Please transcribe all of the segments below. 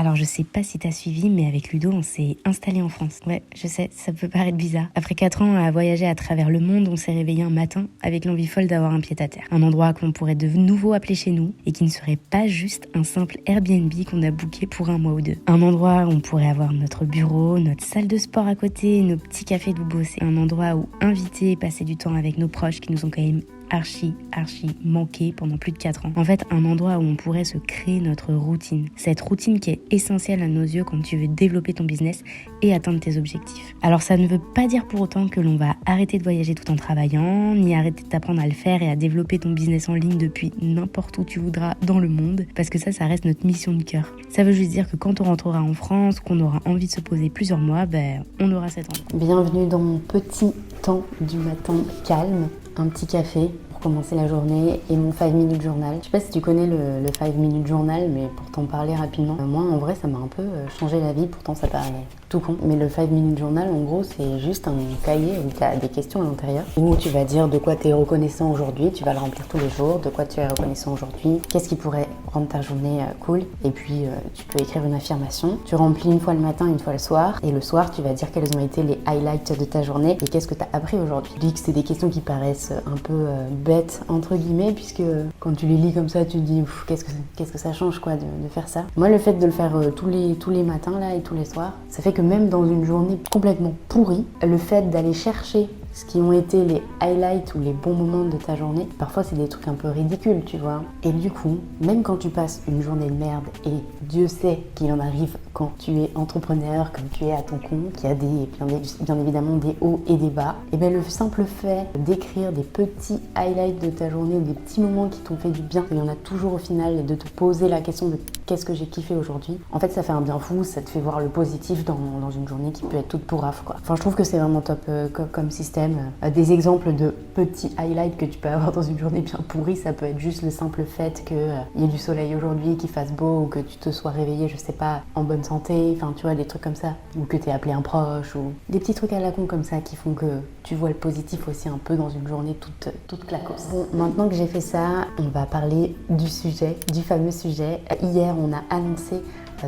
Alors je sais pas si t'as suivi, mais avec Ludo, on s'est installé en France. Ouais, je sais, ça peut paraître bizarre. Après 4 ans à voyager à travers le monde, on s'est réveillé un matin avec l'envie folle d'avoir un pied-à-terre. Un endroit qu'on pourrait de nouveau appeler chez nous et qui ne serait pas juste un simple Airbnb qu'on a booké pour 1 mois ou 2. Un endroit où on pourrait avoir notre bureau, notre salle de sport à côté, nos petits cafés d'où bosser. Un endroit où inviter et passer du temps avec nos proches qui nous ont quand même archi manqué pendant plus de 4 ans. En fait, un endroit où on pourrait se créer notre routine. Cette routine qui est essentielle à nos yeux quand tu veux développer ton business et atteindre tes objectifs. Alors ça ne veut pas dire pour autant que l'on va arrêter de voyager tout en travaillant, ni arrêter de t'apprendre à le faire et à développer ton business en ligne depuis n'importe où tu voudras dans le monde, parce que ça reste notre mission de cœur. Ça veut juste dire que quand on rentrera en France, qu'on aura envie de se poser plusieurs mois, on aura cette envie. Bienvenue dans mon petit temps du matin calme. Un petit café pour commencer la journée et mon 5 minutes journal. Je sais pas si tu connais le 5 minutes journal, mais pour t'en parler rapidement, moi en vrai ça m'a un peu changé la vie, pourtant ça paraît tout con. Mais le 5 minutes journal en gros c'est juste un cahier où tu as des questions à l'intérieur, où tu vas dire de quoi tu es reconnaissant aujourd'hui, tu vas le remplir tous les jours, de quoi tu es reconnaissant aujourd'hui, qu'est-ce qui pourrait rendre ta journée cool, et puis tu peux écrire une affirmation. Tu remplis une fois le matin, une fois le soir, et le soir tu vas dire quels ont été les highlights de ta journée et qu'est-ce que tu as appris aujourd'hui. Je dis que c'est des questions qui paraissent un peu bêtes entre guillemets, puisque quand tu les lis comme ça tu te dis qu'est-ce que ça change quoi de faire ça. Moi le fait de le faire tous les matins là et tous les soirs, ça fait que même dans une journée complètement pourrie, le fait d'aller chercher ce qui ont été les highlights ou les bons moments de ta journée, parfois c'est des trucs un peu ridicules, tu vois. Et du coup, même quand tu passes une journée de merde, et Dieu sait qu'il en arrive quand tu es entrepreneur, quand tu es à ton compte, qu'il y a bien évidemment des hauts et des bas, et bien le simple fait d'écrire des petits highlights de ta journée ou des petits moments qui t'ont fait du bien, il y en a toujours au final, et de te poser la question de qu'est-ce que j'ai kiffé aujourd'hui, en fait ça fait un bien fou, ça te fait voir le positif dans une journée qui peut être toute pourrave quoi. Enfin je trouve que c'est vraiment top comme système. Des exemples de petits highlights que tu peux avoir dans une journée bien pourrie, ça peut être juste le simple fait qu'il y ait du soleil aujourd'hui, qu'il fasse beau, ou que tu te sois réveillé, je sais pas, en bonne santé, enfin tu vois, des trucs comme ça, ou que tu aies appelé un proche, ou des petits trucs à la con comme ça qui font que tu vois le positif aussi un peu dans une journée toute claquos. Bon, maintenant que j'ai fait ça, on va parler du fameux sujet. Hier, on a annoncé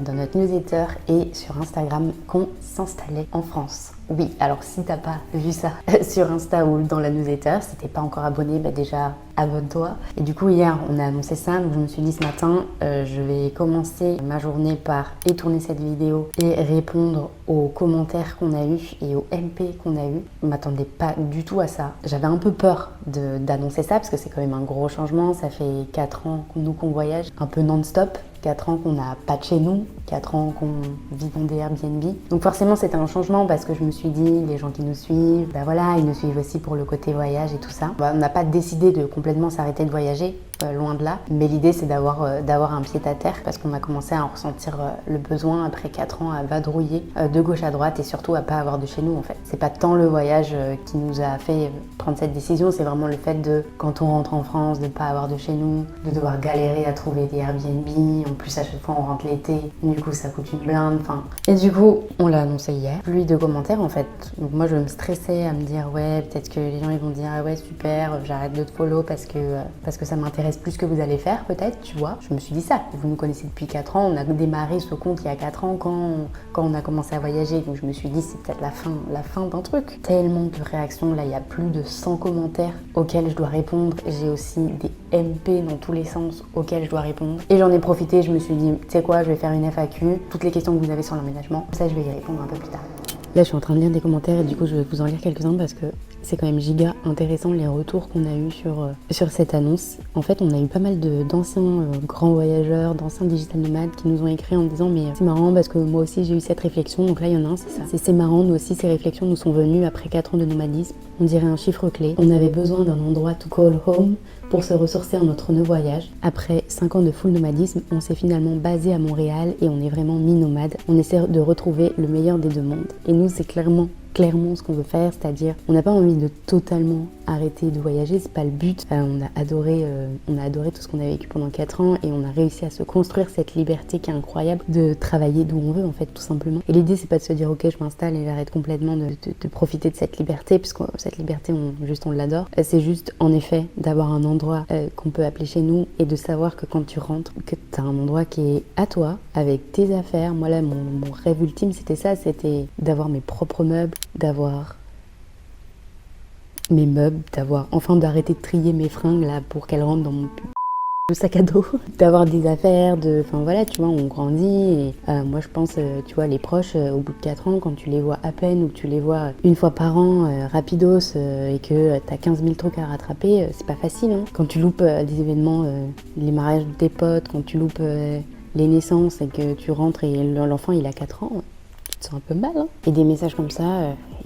dans notre newsletter et sur Instagram qu'on s'installait en France. Oui, alors si t'as pas vu ça sur Insta ou dans la newsletter, si t'es pas encore abonné, déjà abonne-toi. Et du coup hier on a annoncé ça, donc je me suis dit ce matin, je vais commencer ma journée par tourner cette vidéo et répondre aux commentaires qu'on a eu et aux MP qu'on a eu. Je m'attendais pas du tout à ça. J'avais un peu peur d'annoncer ça parce que c'est quand même un gros changement. Ça fait 4 ans qu'on voyage un peu non-stop. 4 ans qu'on n'a pas de chez nous, 4 ans qu'on vit dans des Airbnb. Donc forcément c'était un changement parce que je me suis dit, les gens qui nous suivent, ils nous suivent aussi pour le côté voyage et tout ça. On n'a pas décidé de complètement s'arrêter de voyager, loin de là. Mais l'idée c'est d'avoir un pied à terre parce qu'on a commencé à en ressentir le besoin après 4 ans à vadrouiller de gauche à droite et surtout à pas avoir de chez nous en fait. C'est pas tant le voyage qui nous a fait prendre cette décision, c'est vraiment le fait de, quand on rentre en France, de pas avoir de chez nous, de devoir galérer à trouver des Airbnb. En plus à chaque fois on rentre l'été, du coup ça coûte une blinde, Et du coup on l'a annoncé hier, pluie de commentaires en fait. Donc moi je me stressais à me dire ouais peut-être que les gens ils vont dire ah ouais super j'arrête de te follow parce que ça m'intéresse plus que vous allez faire peut-être, tu vois. Je me suis dit ça, vous nous connaissez depuis 4 ans, on a démarré ce compte il y a 4 ans quand on a commencé à voyager, donc je me suis dit c'est peut-être la fin d'un truc. Tellement de réactions, là il y a plus de 100 commentaires auxquels je dois répondre, j'ai aussi des MP dans tous les sens auxquels je dois répondre et j'en ai profité, je me suis dit tu sais quoi, je vais faire une FAQ, toutes les questions que vous avez sur l'emménagement, ça je vais y répondre un peu plus tard. Là je suis en train de lire des commentaires et du coup je vais vous en lire quelques-uns parce que c'est quand même giga intéressant les retours qu'on a eu sur cette annonce. En fait on a eu pas mal d'anciens grands voyageurs, d'anciens digital nomades qui nous ont écrit en disant mais c'est marrant parce que moi aussi j'ai eu cette réflexion, donc là il y en a un, c'est ça. C'est marrant, nous aussi ces réflexions nous sont venues après 4 ans de nomadisme. On dirait un chiffre clé. On avait besoin d'un endroit to call home pour se ressourcer en notre voyage. Après 5 ans de full nomadisme, on s'est finalement basé à Montréal et on est vraiment mi-nomade. On essaie de retrouver le meilleur des deux mondes. Et nous, c'est clairement clairement ce qu'on veut faire, c'est-à-dire on n'a pas envie de totalement arrêter de voyager, c'est pas le but. On a adoré tout ce qu'on a vécu pendant 4 ans et on a réussi à se construire cette liberté qui est incroyable de travailler d'où on veut en fait, tout simplement. Et l'idée c'est pas de se dire ok je m'installe et j'arrête complètement de profiter de cette liberté, puisque cette liberté on l'adore. C'est juste en effet d'avoir un endroit qu'on peut appeler chez nous et de savoir que quand tu rentres, que t'as un endroit qui est à toi, avec tes affaires. Moi là mon rêve ultime c'était ça, c'était d'avoir mes propres meubles, d'avoir mes meubles, d'arrêter de trier mes fringues là pour qu'elles rentrent dans mon sac à dos, d'avoir des affaires, enfin voilà, tu vois, on grandit et moi je pense, tu vois, les proches, au bout de 4 ans, quand tu les vois à peine ou que tu les vois une fois par an, rapidos, et que t'as 15 000 trucs à rattraper, c'est pas facile, hein. Quand tu loupes des événements, les mariages de tes potes, quand tu loupes les naissances et que tu rentres et l'enfant il a 4 ans, tu te sens un peu mal, hein. Et des messages comme ça,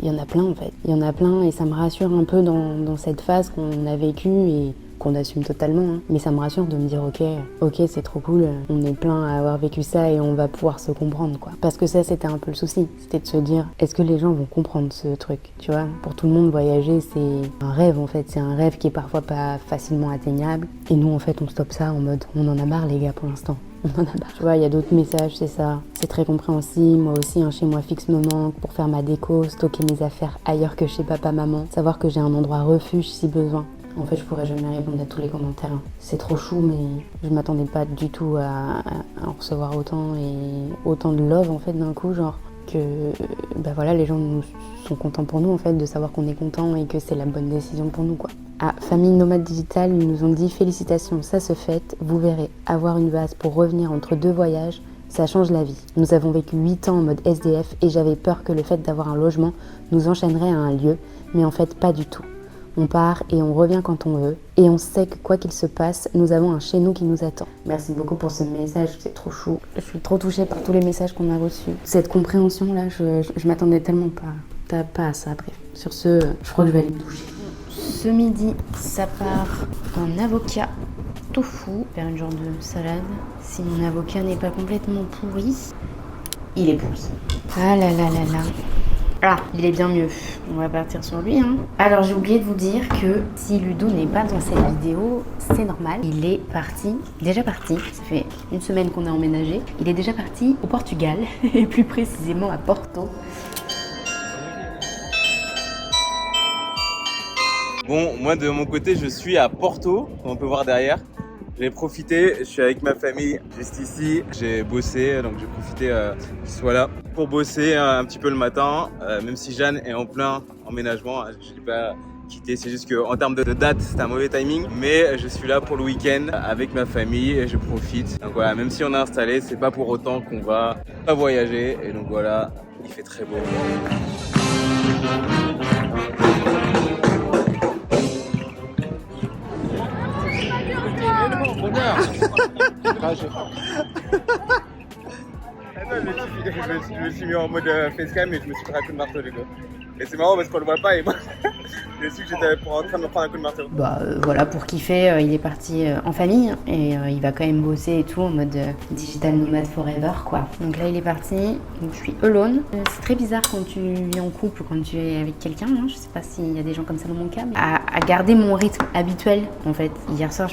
il y en a plein en fait. Il y en a plein et ça me rassure un peu dans cette phase qu'on a vécue et qu'on assume totalement, hein. Mais ça me rassure de me dire ok c'est trop cool, on est plein à avoir vécu ça et on va pouvoir se comprendre quoi. Parce que ça c'était un peu le souci, c'était de se dire est-ce que les gens vont comprendre ce truc, tu vois. Pour tout le monde voyager c'est un rêve en fait, c'est un rêve qui est parfois pas facilement atteignable et nous en fait on stoppe ça en mode on en a marre les gars pour l'instant. On en a marre. Tu vois, il y a d'autres messages, c'est ça. C'est très compréhensible. Moi aussi, un chez moi fixe me manque pour faire ma déco, stocker mes affaires ailleurs que chez papa-maman. Savoir que j'ai un endroit refuge si besoin. En fait, je pourrais jamais répondre à tous les commentaires. C'est trop chou, mais je m'attendais pas du tout à en recevoir autant et autant de love en fait d'un coup, genre que bah voilà, les gens sont contents pour nous en fait, de savoir qu'on est content et que c'est la bonne décision pour nous quoi. Ah, Famille Nomade Digitale, ils nous ont dit félicitations, ça se fête, vous verrez, avoir une base pour revenir entre 2 voyages, ça change la vie. Nous avons vécu 8 ans en mode SDF et j'avais peur que le fait d'avoir un logement nous enchaînerait à un lieu, mais en fait pas du tout. On part et on revient quand on veut. Et on sait que quoi qu'il se passe, nous avons un chez nous qui nous attend. Merci beaucoup pour ce message, c'est trop chou. Je suis trop touchée par tous les messages qu'on a reçus. Cette compréhension-là, je m'attendais tellement pas à ça. Bref, sur ce, je crois que je vais aller me doucher. Ce midi, ça part en avocat tofu, faire une genre de salade. Si mon avocat n'est pas complètement pourri, il est pourri. Ah là là là là. Ah, il est bien mieux. On va partir sur lui, hein. Alors, j'ai oublié de vous dire que si Ludo n'est pas dans cette vidéo, c'est normal. Il est déjà parti. Ça fait 1 semaine qu'on a emménagé. Il est déjà parti au Portugal, et plus précisément à Porto. Bon, moi de mon côté, je suis à Porto, comme on peut voir derrière. J'ai profité, je suis avec ma famille juste ici. J'ai bossé, donc j'ai profité qu'il soit là pour bosser un petit peu le matin. Même si Jeanne est en plein emménagement, je ne l'ai pas quitté. C'est juste qu'en termes de date, c'est un mauvais timing. Mais je suis là pour le week-end avec ma famille et je profite. Donc voilà, même si on est installé, c'est pas pour autant qu'on va pas voyager. Et donc voilà, il fait très beau. Je me suis mis en mode facecam et je me suis pris un coup de marteau, les gars. Et c'est marrant parce qu'on le voit pas et moi, j'ai su que j'étais en train de me prendre un coup de marteau. Voilà, pour kiffer, il est parti en famille et il va quand même bosser et tout en mode digital nomade forever quoi. Donc là il est parti, donc je suis alone. C'est très bizarre quand tu vis en couple ou quand tu es avec quelqu'un, hein. Je sais pas s'il y a des gens comme ça dans mon cas, mais à garder mon rythme habituel en fait. Hier soir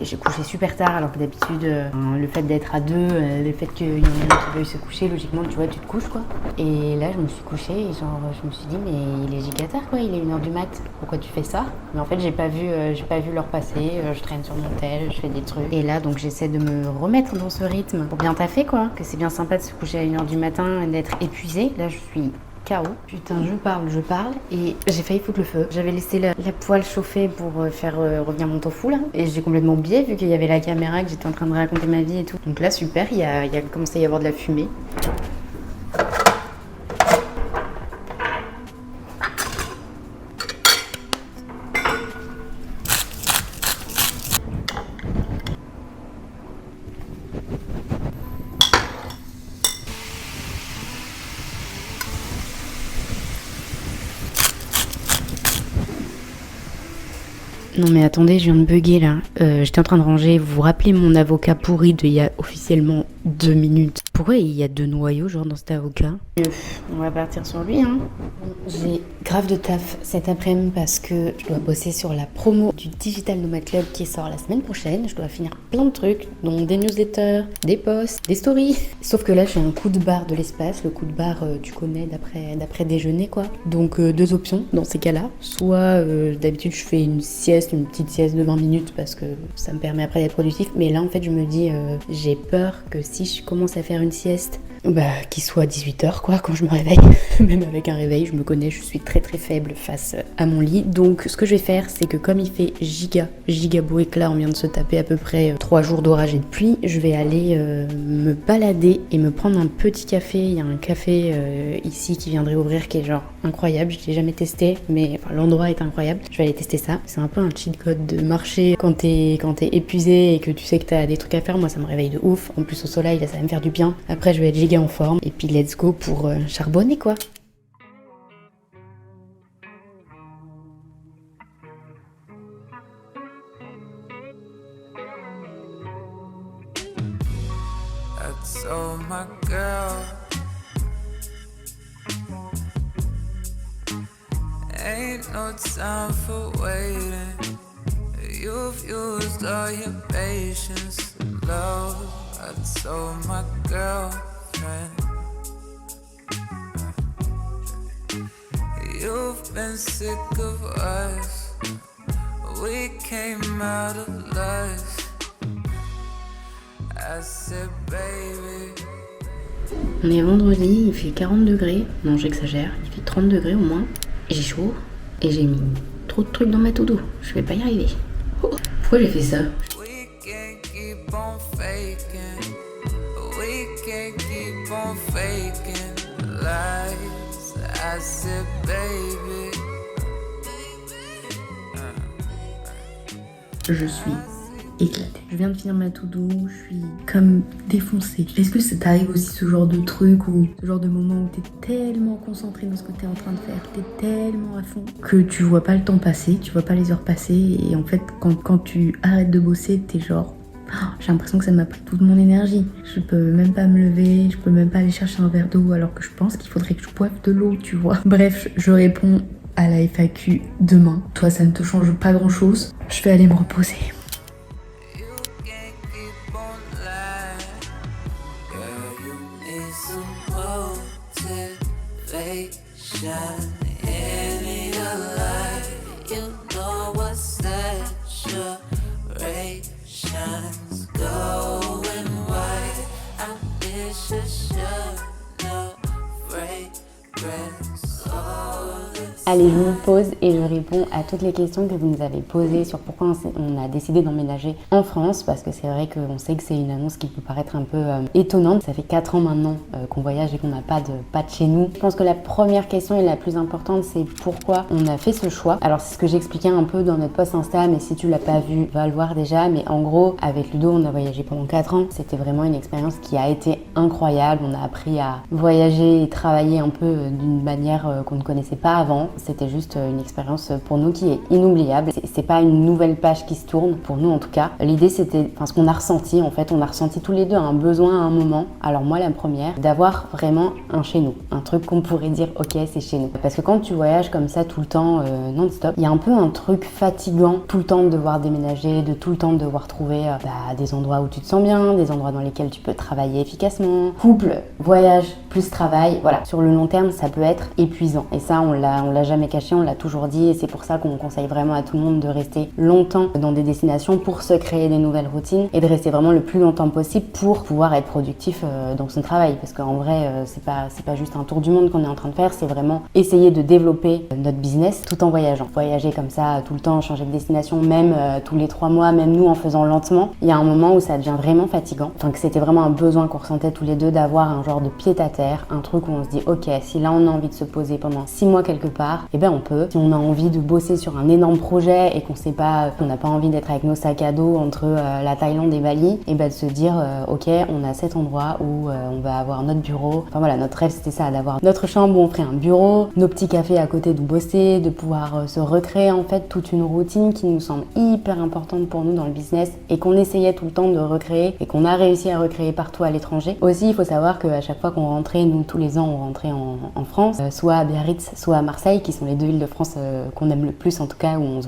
j'ai couché super tard alors que d'habitude le fait d'être à 2, le fait qu'il y en ait un qui veuille se coucher, logiquement tu vois tu te couches quoi. Et là je me suis couchée et genre je me suis dit mais il est giga tard quoi, il est 1h du mat, pourquoi tu fais ça? Mais en fait j'ai pas vu l'heure passer, je traîne sur mon tel, je fais des trucs. Et là donc j'essaie de me remettre dans ce rythme pour bien taffer quoi, que c'est bien sympa de se coucher à 1h du matin et d'être épuisée. Là je suis KO. Putain, je parle et j'ai failli foutre le feu. J'avais laissé la poêle chauffer pour faire revenir mon tofu là. Et j'ai complètement oublié vu qu'il y avait la caméra, que j'étais en train de raconter ma vie et tout. Donc là super, il y a commencé à y avoir de la fumée. Non mais attendez, je viens de bugger là. J'étais en train de ranger, vous vous rappelez mon avocat pourri d'il y a officiellement 2 minutes. Pourquoi il y a 2 noyaux genre dans cet avocat? On va partir sur lui, hein. J'ai grave de taf cet après-midi parce que je dois bosser sur la promo du Digital Nomad Club qui sort la semaine prochaine. Je dois finir plein de trucs, dont des newsletters, des posts, des stories. Sauf que là, j'ai un coup de barre de l'espace. Le coup de barre, tu connais d'après déjeuner, quoi. Donc, 2 options dans ces cas-là. Soit, d'habitude, je fais une petite sieste de 20 minutes parce que ça me permet après d'être productif. Mais là, en fait, je me dis, j'ai peur que si je commence à faire une sieste, qu'il soit 18h quoi quand je me réveille. Même avec un réveil, je me connais, je suis très très faible face à mon lit. Donc ce que je vais faire, c'est que comme il fait giga beau éclat, on vient de se taper à peu près 3 jours d'orage et de pluie, je vais aller me balader et me prendre un petit café. Il y a un café ici qui viendrait ouvrir qui est genre incroyable, je l'ai jamais testé, mais enfin, l'endroit est incroyable. Je vais aller tester ça. C'est un peu un cheat code de marcher quand t'es épuisé et que tu sais que t'as des trucs à faire. Moi ça me réveille de ouf. En plus au soleil, là, ça va me faire du bien. Après je vais être giga en forme et puis let's go pour charbonner quoi. That's all my girl. Ain't no time for waiting. You've used all your patience, love. That's all my girlfriend. You've been sick of us. We came out of lust. I said, baby. On est vendredi, il fait 40 degrés. Non, j'exagère, il fait 30 degrés au moins. Et j'ai chaud. Et j'ai mis trop de trucs dans ma to-do. Je vais pas y arriver. Oh, pourquoi j'ai fait ça? We can't keep on faking. We can't keep on faking lies. I said, baby. Je suis éclatée. Je viens de finir ma to-do, je suis comme défoncée. Est-ce que ça t'arrive aussi ce genre de truc ou ce genre de moment où t'es tellement concentré dans ce que t'es en train de faire, t'es tellement à fond que tu vois pas le temps passer, tu vois pas les heures passer et en fait quand tu arrêtes de bosser, t'es genre j'ai l'impression que ça m'a pris toute mon énergie. Je peux même pas me lever, je peux même pas aller chercher un verre d'eau alors que je pense qu'il faudrait que je boive de l'eau, tu vois. Bref, je réponds à la FAQ demain. Toi, ça ne te change pas grand chose. Je vais aller me reposer. You can't keep on lying. Girl, you need some motivation in your life. You know what saturation's going white. I wish you should know fragrance. Allez, je me pose et je réponds à toutes les questions que vous nous avez posées sur pourquoi on a décidé d'emménager en France, parce que c'est vrai qu'on sait que c'est une annonce qui peut paraître un peu étonnante. Ça fait 4 ans maintenant qu'on voyage et qu'on n'a pas de chez nous. Je pense que la première question et la plus importante, c'est pourquoi on a fait ce choix. Alors c'est ce que j'expliquais un peu dans notre post Insta, mais si tu l'as pas vu, va le voir déjà. Mais en gros, avec Ludo, on a voyagé pendant 4 ans. C'était vraiment une expérience qui a été incroyable. On a appris à voyager et travailler un peu d'une manière qu'on ne connaissait pas avant. C'était juste une expérience pour nous qui est inoubliable. C'est pas une nouvelle page qui se tourne, pour nous en tout cas. L'idée c'était, ce qu'on a ressenti en fait, on a ressenti tous les deux un besoin à un moment. Alors moi la première, d'avoir vraiment un chez nous. Un truc qu'on pourrait dire ok c'est chez nous. Parce que quand tu voyages comme ça tout le temps non-stop, il y a un peu un truc fatigant, tout le temps de devoir déménager, de tout le temps de devoir trouver des endroits où tu te sens bien, des endroits dans lesquels tu peux travailler efficacement. Couple, voyage, plus travail, voilà. Sur le long terme ça peut être épuisant. Et ça on l'a jamais caché, on l'a toujours dit et c'est pour ça qu'on conseille vraiment à tout le monde de rester longtemps dans des destinations pour se créer des nouvelles routines et de rester vraiment le plus longtemps possible pour pouvoir être productif dans son travail, parce qu'en vrai c'est pas juste un tour du monde qu'on est en train de faire, c'est vraiment essayer de développer notre business tout en voyageant. Voyager comme ça tout le temps, changer de destination même tous les 3 mois, même nous en faisant lentement, il y a un moment où ça devient vraiment fatigant, enfin que c'était vraiment un besoin qu'on ressentait tous les deux d'avoir un genre de pied à terre, un truc où on se dit ok si là on a envie de se poser pendant 6 mois quelque part, et ben on peut. Si on a envie de bosser sur un énorme projet et qu'on n'a pas envie d'être avec nos sacs à dos entre la Thaïlande et Bali, et ben de se dire ok, on a cet endroit où on va avoir notre bureau. Enfin voilà, notre rêve c'était ça, d'avoir notre chambre où on ferait un bureau, nos petits cafés à côté d'où bosser, de pouvoir se recréer en fait toute une routine qui nous semble hyper importante pour nous dans le business et qu'on essayait tout le temps de recréer et qu'on a réussi à recréer partout à l'étranger. Aussi, il faut savoir qu'à chaque fois qu'on rentrait, nous tous les ans on rentrait en France, soit à Biarritz, soit à Marseille, qui sont les 2 villes de France qu'on aime le plus en tout cas, où on se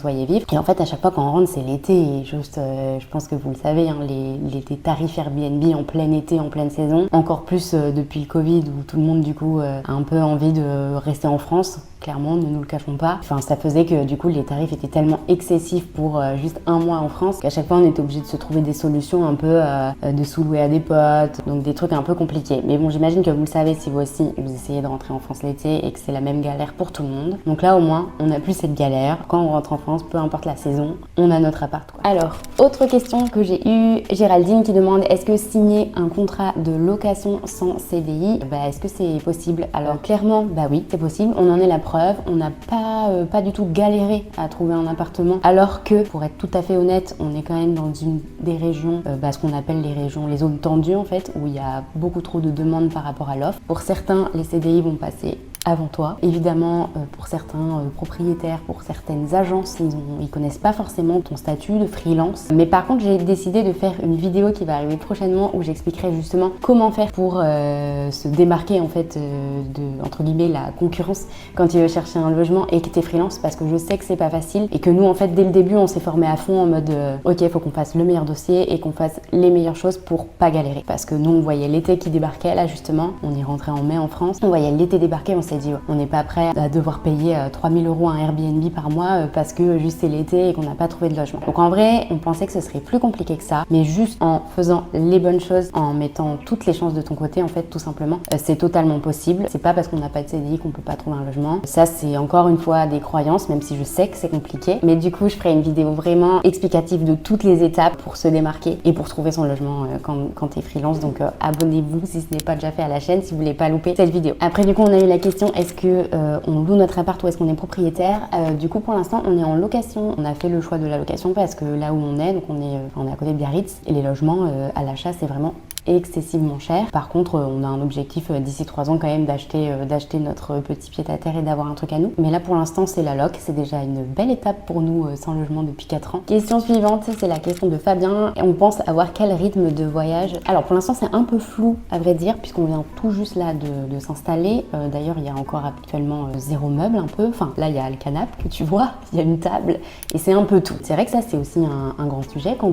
voyait vivre. Et en fait à chaque fois qu'on rentre c'est l'été et juste, je pense que vous le savez, hein, les tarifs Airbnb en plein été, en pleine saison, encore plus depuis le Covid où tout le monde du coup a un peu envie de rester en France. Clairement, ne nous le cachons pas. Enfin, ça faisait que du coup les tarifs étaient tellement excessifs pour juste un mois en France qu'à chaque fois on était obligé de se trouver des solutions un peu de sous-louer à des potes, donc des trucs un peu compliqués. Mais bon, j'imagine que vous le savez si vous aussi vous essayez de rentrer en France l'été et que c'est la même galère pour tout le monde. Donc là au moins, on n'a plus cette galère. Quand on rentre en France, peu importe la saison, on a notre appart, quoi. Alors, autre question que j'ai eue, Géraldine qui demande est-ce que signer un contrat de location sans CDI, est-ce que c'est possible? Alors clairement, oui, c'est possible. On en est la preuve. On n'a pas du tout galéré à trouver un appartement, alors que, pour être tout à fait honnête, on est quand même dans une des régions, ce qu'on appelle les zones tendues en fait, où il y a beaucoup trop de demandes par rapport à l'offre. Pour certains, les CDI vont passer avant toi. Évidemment, pour certains propriétaires, pour certaines agences, ils connaissent pas forcément ton statut de freelance. Mais par contre, j'ai décidé de faire une vidéo qui va arriver prochainement où j'expliquerai justement comment faire pour se démarquer en fait de, entre guillemets, la concurrence quand tu veux chercher un logement et que tu es freelance, parce que je sais que c'est pas facile et que nous en fait dès le début on s'est formé à fond en mode ok, il faut qu'on fasse le meilleur dossier et qu'on fasse les meilleures choses pour pas galérer. Parce que nous on voyait l'été qui débarquait là justement, on y rentrait en mai en France, on voyait l'été débarquer, on s'est dit on n'est pas prêt à devoir payer 3 000 € un Airbnb par mois parce que juste c'est l'été et qu'on n'a pas trouvé de logement. Donc en vrai, on pensait que ce serait plus compliqué que ça, mais juste en faisant les bonnes choses, en mettant toutes les chances de ton côté en fait, tout simplement, c'est totalement possible. C'est pas parce qu'on n'a pas de CDI qu'on peut pas trouver un logement. Ça c'est encore une fois des croyances, même si je sais que c'est compliqué. Mais du coup, je ferai une vidéo vraiment explicative de toutes les étapes pour se démarquer et pour trouver son logement quand t'es freelance. Donc abonnez-vous si ce n'est pas déjà fait à la chaîne si vous voulez pas louper cette vidéo. Après du coup, on a eu la question est-ce que on loue notre appart ou est-ce qu'on est propriétaire? Du coup, pour l'instant, on est en location. On a fait le choix de la location parce que là où on est, donc on est à côté de Biarritz et les logements à l'achat, c'est vraiment excessivement cher. Par contre, on a un objectif d'ici 3 ans quand même d'acheter notre petit pied-à-terre et d'avoir un truc à nous. Mais là pour l'instant c'est la loc, c'est déjà une belle étape pour nous sans logement depuis 4 ans. Question suivante, c'est la question de Fabien. On pense avoir quel rythme de voyage? Alors pour l'instant c'est un peu flou à vrai dire puisqu'on vient tout juste là de s'installer. D'ailleurs il y a encore actuellement 0 meuble un peu. Enfin là il y a le canapé que tu vois, il y a une table et c'est un peu tout. C'est vrai que ça c'est aussi un grand sujet quand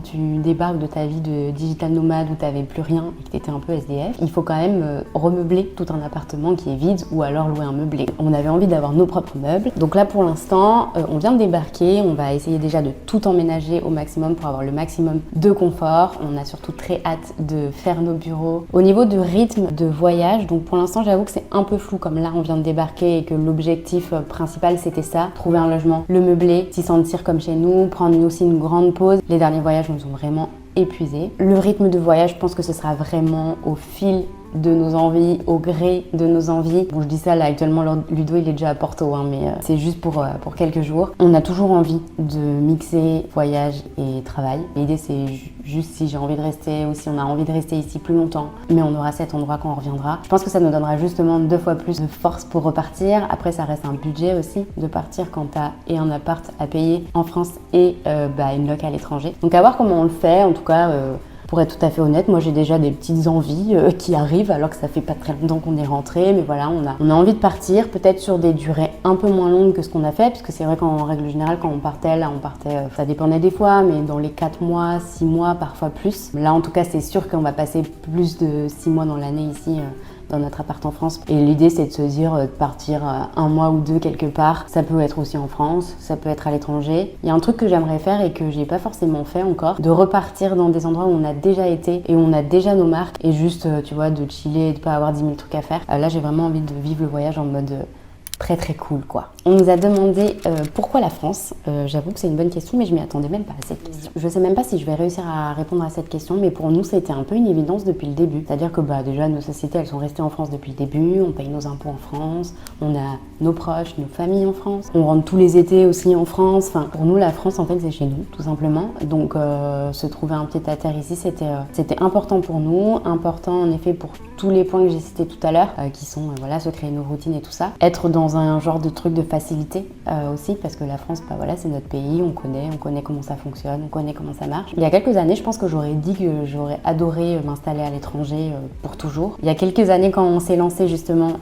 tu débarques de ta vie de digital nomade où t'avais plus rien et que t'étais un peu SDF, il faut quand même remeubler tout un appartement qui est vide ou alors louer un meublé. On avait envie d'avoir nos propres meubles. Donc là pour l'instant, on vient de débarquer, on va essayer déjà de tout emménager au maximum pour avoir le maximum de confort. On a surtout très hâte de faire nos bureaux. Au niveau de rythme de voyage, donc pour l'instant j'avoue que c'est un peu flou comme là on vient de débarquer et que l'objectif principal c'était ça, trouver un logement, le meubler, s'y sentir comme chez nous, prendre aussi une grande pause. Les derniers voyages nous ont vraiment épuisés. Le rythme de voyage, je pense que ce sera vraiment au fil de nos envies, au gré de nos envies. Bon, je dis ça là actuellement, Ludo il est déjà à Porto, hein, mais c'est juste pour quelques jours. On a toujours envie de mixer voyage et travail. L'idée c'est juste si j'ai envie de rester ou si on a envie de rester ici plus longtemps, mais on aura cet endroit quand on reviendra. Je pense que ça nous donnera justement 2 fois plus de force pour repartir. Après ça reste un budget aussi de partir quand t'as et un appart à payer en France et une loc à l'étranger. Donc à voir comment on le fait, en tout cas pour être tout à fait honnête, moi j'ai déjà des petites envies qui arrivent alors que ça fait pas très longtemps qu'on est rentré, mais voilà, on a envie de partir, peut-être sur des durées un peu moins longues que ce qu'on a fait, puisque c'est vrai qu'en règle générale quand on partait, ça dépendait des fois, mais dans les 4 mois, 6 mois, parfois plus. Là en tout cas c'est sûr qu'on va passer plus de 6 mois dans l'année ici dans notre appart en France. Et l'idée c'est de se dire de partir 1 mois ou 2 quelque part. Ça peut être aussi en France, ça peut être à l'étranger. Il y a un truc que j'aimerais faire et que j'ai pas forcément fait encore, de repartir dans des endroits où on a déjà été et où on a déjà nos marques et juste tu vois de chiller et de pas avoir 10 000 trucs à faire. Là j'ai vraiment envie de vivre le voyage en mode très très cool quoi. On nous a demandé pourquoi la France. J'avoue que c'est une bonne question, mais je m'y attendais même pas à cette question. Je sais même pas si je vais réussir à répondre à cette question, mais pour nous, c'était un peu une évidence depuis le début. C'est-à-dire que déjà, nos sociétés, elles sont restées en France depuis le début, on paye nos impôts en France, on a nos proches, nos familles en France, on rentre tous les étés aussi en France. Enfin, pour nous, la France, en fait, c'est chez nous, tout simplement. Donc, se trouver un pied-à-terre ici, c'était important pour nous, important en effet pour tous les points que j'ai cités tout à l'heure, qui sont, se créer nos routines et tout ça. Être dans un genre de truc de facilité aussi, parce que la France, c'est notre pays, on connaît comment ça fonctionne, on connaît comment ça marche. Il y a quelques années, je pense que j'aurais dit que j'aurais adoré m'installer à l'étranger pour toujours. Il y a quelques années, quand on s'est lancé justement,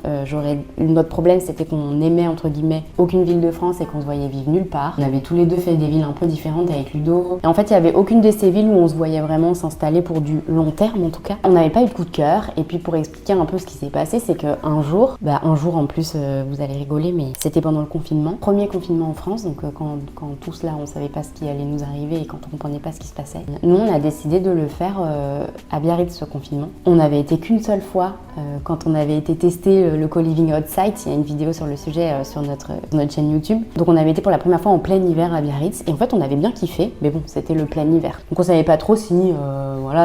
notre problème, c'était qu'on aimait, entre guillemets, aucune ville de France et qu'on se voyait vivre nulle part. On avait tous les deux fait des villes un peu différentes avec Ludo. Et en fait, il n'y avait aucune de ces villes où on se voyait vraiment s'installer pour du long terme, en tout cas. On n'avait pas eu de coup de cœur. Et puis, pour expliquer un peu ce qui s'est passé, c'est qu'un jour en plus, vous allez rigoler, mais c'était pendant le confinement. Premier confinement en France, donc quand tout cela, on savait pas ce qui allait nous arriver et quand on comprenait pas ce qui se passait. Nous, on a décidé de le faire à Biarritz, ce confinement. On n'avait été qu'une seule fois quand on avait été tester le co-living outside. Il y a une vidéo sur le sujet sur notre chaîne YouTube. Donc, on avait été pour la première fois en plein hiver à Biarritz. Et en fait, on avait bien kiffé, mais bon, c'était le plein hiver. Donc, on savait pas trop si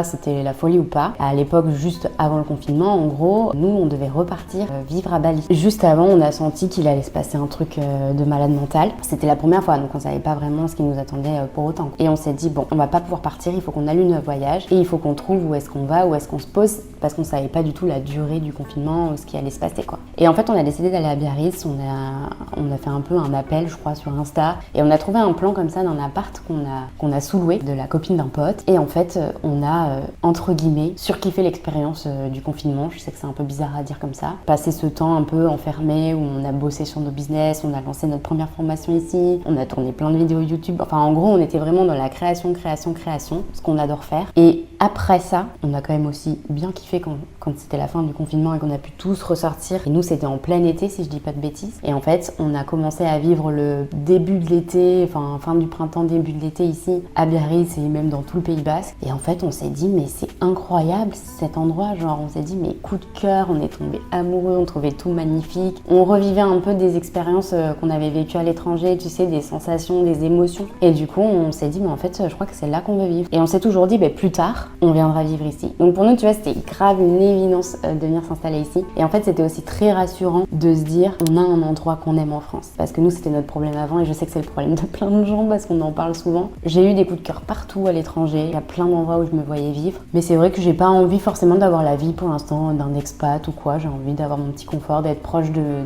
c'était la folie ou pas. À l'époque, juste avant le confinement, en gros, nous, on devait repartir vivre à Bali. Juste avant, on a senti qu'il allait se passer un truc de malade mental. C'était la première fois, donc on savait pas vraiment ce qui nous attendait pour autant. Et on s'est dit, bon, on va pas pouvoir partir, il faut qu'on annule notre voyage et il faut qu'on trouve où est-ce qu'on va, où est-ce qu'on se pose, parce qu'on savait pas du tout la durée du confinement, ce qui allait se passer, quoi. Et en fait, on a décidé d'aller à Biarritz, on a fait un peu un appel, je crois, sur Insta, et on a trouvé un plan comme ça d'un appart qu'on a sous-loué de la copine d'un pote. Et en fait, on a, entre guillemets, surkiffé l'expérience du confinement. Je sais que c'est un peu bizarre à dire comme ça. Passer ce temps un peu enfermé où on a bossé sur nos business, on a lancé notre première formation ici, on a tourné plein de vidéos YouTube. Enfin, en gros, on était vraiment dans la création, ce qu'on adore faire. Et après ça, on a quand même aussi bien kiffé quand c'était la fin du confinement et qu'on a pu tous ressortir. Et nous, c'était en plein été, si je dis pas de bêtises. Et en fait, on a commencé à vivre le début de l'été, enfin fin du printemps, début de l'été ici, à Biarritz et même dans tout le Pays Basque. Et en fait, on s'est dit, mais c'est incroyable cet endroit. Genre, on s'est dit, mais coup de cœur, on est tombé amoureux, on trouvait tout magnifique. On revivait un peu des expériences qu'on avait vécues à l'étranger, tu sais, des sensations, des émotions. Et du coup, on s'est dit, mais en fait, je crois que c'est là qu'on veut vivre. Et on s'est toujours dit, plus tard, on viendra vivre ici. Donc pour nous, tu vois, c'était grave une évidence de venir s'installer ici. Et en fait, c'était aussi très rassurant de se dire, on a un endroit qu'on aime en France. Parce que nous, c'était notre problème avant et je sais que c'est le problème de plein de gens parce qu'on en parle souvent. J'ai eu des coups de cœur partout à l'étranger. Il y a plein d'endroits où je me voyais vivre. Mais c'est vrai que j'ai pas envie forcément d'avoir la vie pour l'instant d'un expat ou quoi. J'ai envie d'avoir mon petit confort, d'être proche de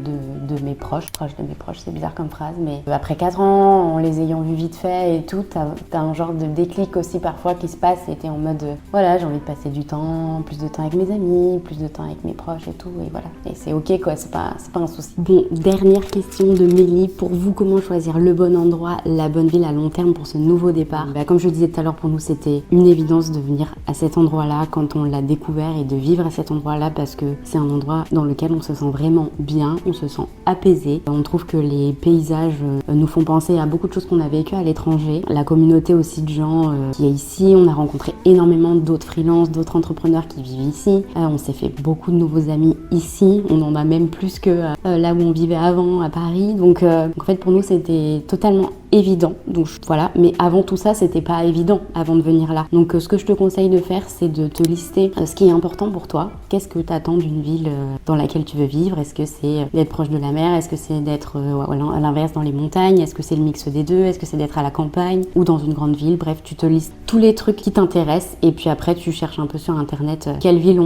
mes proches. Proche de mes proches, c'est bizarre comme phrase. Mais après 4 ans, en les ayant vus vite fait et tout, t'as un genre de déclic aussi parfois qui se passe et t'es en mode, voilà, j'ai envie de passer du temps, plus de temps avec mes amis, plus de temps avec mes proches et tout. Et voilà. Et c'est ok quoi, c'est pas un souci. Bon, dernière question de Mélie. Pour vous, comment choisir le bon endroit, la bonne ville à long terme pour ce nouveau départ? Comme je le disais tout à l'heure, pour nous, c'était une évidence de venir à cet endroit-là quand on l'a découvert et de vivre à cet endroit-là parce que c'est un endroit dans lequel on se sent vraiment bien, on se sent apaisé. On trouve que les paysages nous font penser à beaucoup de choses qu'on a vécues à l'étranger. La communauté aussi de gens qui est ici, on a rencontré énormément d'autres freelances, d'autres entrepreneurs qui vivent ici. On s'est fait beaucoup de nouveaux amis ici. On en a même plus que là où on vivait avant, à Paris. Donc en fait, pour nous, c'était totalement évident. Donc voilà, mais avant tout ça, c'était pas évident avant de venir là. Donc ce que je te conseille de faire, c'est de te lister ce qui est important pour toi. Qu'est-ce que tu attends d'une ville dans laquelle tu veux vivre? Est-ce que c'est d'être proche de la mer? Est-ce que c'est d'être à l'inverse dans les montagnes? Est-ce que c'est le mix des deux? Est-ce que c'est d'être à la campagne ou dans une grande ville? Bref, tu te listes tous les trucs qui t'intéressent et puis après tu cherches un peu sur internet quelles villes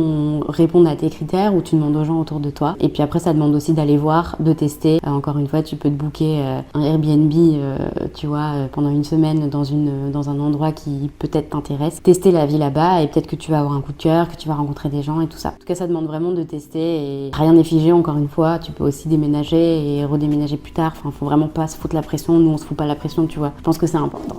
répondent à tes critères ou tu demandes aux gens autour de toi. Et puis après, ça demande aussi d'aller voir, de tester. Encore une fois, tu peux te booker un Airbnb tu vois, pendant une semaine dans un endroit qui peut-être t'intéresse, tester la vie là-bas et peut-être que tu vas avoir un coup de cœur, que tu vas rencontrer des gens et tout ça. En tout cas, ça demande vraiment de tester et rien n'est figé, encore une fois. Tu peux aussi déménager et redéménager plus tard. Enfin, faut vraiment pas se foutre la pression. Nous, on se fout pas la pression, tu vois. Je pense que c'est important.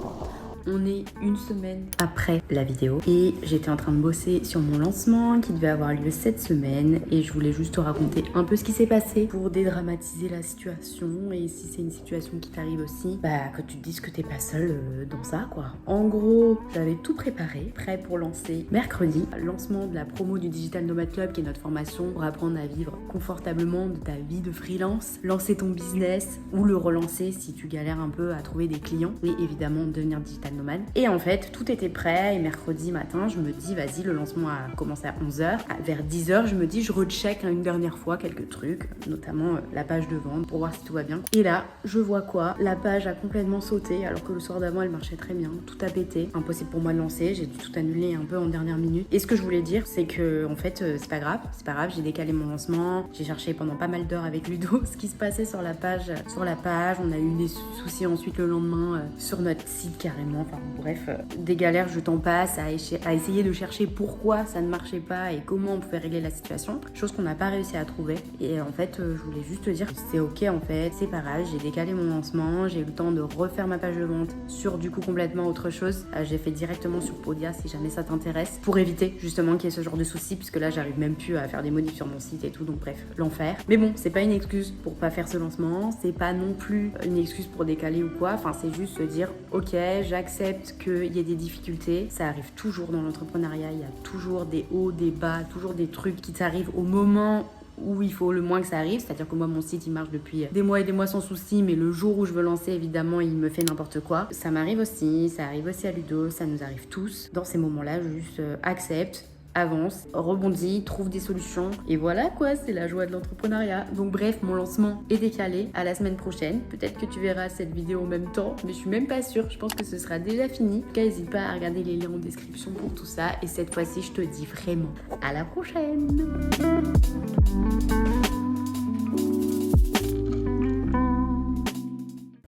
on est une semaine après la vidéo et j'étais en train de bosser sur mon lancement qui devait avoir lieu cette semaine et je voulais juste te raconter un peu ce qui s'est passé pour dédramatiser la situation et si c'est une situation qui t'arrive aussi, que tu te dises que t'es pas seule dans ça quoi. En gros, j'avais tout préparé, prêt pour lancer mercredi, lancement de la promo du Digital Nomad Club qui est notre formation pour apprendre à vivre confortablement de ta vie de freelance, lancer ton business ou le relancer si tu galères un peu à trouver des clients et évidemment devenir digital nomade. Et en fait, tout était prêt et mercredi matin, je me dis vas-y, le lancement a commencé à 11h. Vers 10h, je me dis je recheck une dernière fois quelques trucs, notamment la page de vente pour voir si tout va bien. Et là, je vois quoi? La page a complètement sauté alors que le soir d'avant, elle marchait très bien. Tout a pété. Impossible pour moi de lancer. J'ai dû tout annuler un peu en dernière minute. Et ce que je voulais dire, c'est que en fait, c'est pas grave. C'est pas grave. J'ai décalé mon lancement. J'ai cherché pendant pas mal d'heures avec Ludo ce qui se passait sur la page. On a eu des soucis ensuite le lendemain sur notre site carrément. Enfin bref, des galères, je t'en passe à essayer de chercher pourquoi ça ne marchait pas et comment on pouvait régler la situation. Chose qu'on n'a pas réussi à trouver. Et en fait, je voulais juste te dire que c'est ok en fait. C'est pas grave. J'ai décalé mon lancement. J'ai eu le temps de refaire ma page de vente sur du coup complètement autre chose. J'ai fait directement sur Podia si jamais ça t'intéresse pour éviter justement qu'il y ait ce genre de soucis puisque là j'arrive même plus à faire des modifs sur mon site et tout, donc bref, l'enfer. Mais bon, c'est pas une excuse pour pas faire ce lancement, c'est pas non plus une excuse pour décaler ou quoi, enfin c'est juste se dire ok, j'accepte qu'il y ait des difficultés, ça arrive toujours dans l'entrepreneuriat, il y a toujours des hauts, des bas, toujours des trucs qui t'arrivent au moment où il faut le moins que ça arrive, c'est-à-dire que moi mon site il marche depuis des mois et des mois sans souci, mais le jour où je veux lancer évidemment il me fait n'importe quoi. Ça m'arrive aussi, ça arrive aussi à Ludo, ça nous arrive tous. Dans ces moments-là, juste accepte, avance, rebondis, trouve des solutions et voilà quoi, c'est la joie de l'entrepreneuriat. Donc bref, mon lancement est décalé à la semaine prochaine. Peut-être que tu verras cette vidéo en même temps, mais je suis même pas sûre, je pense que ce sera déjà fini. En tout cas, n'hésite pas à regarder les liens en description pour tout ça et cette fois-ci, je te dis vraiment à la prochaine.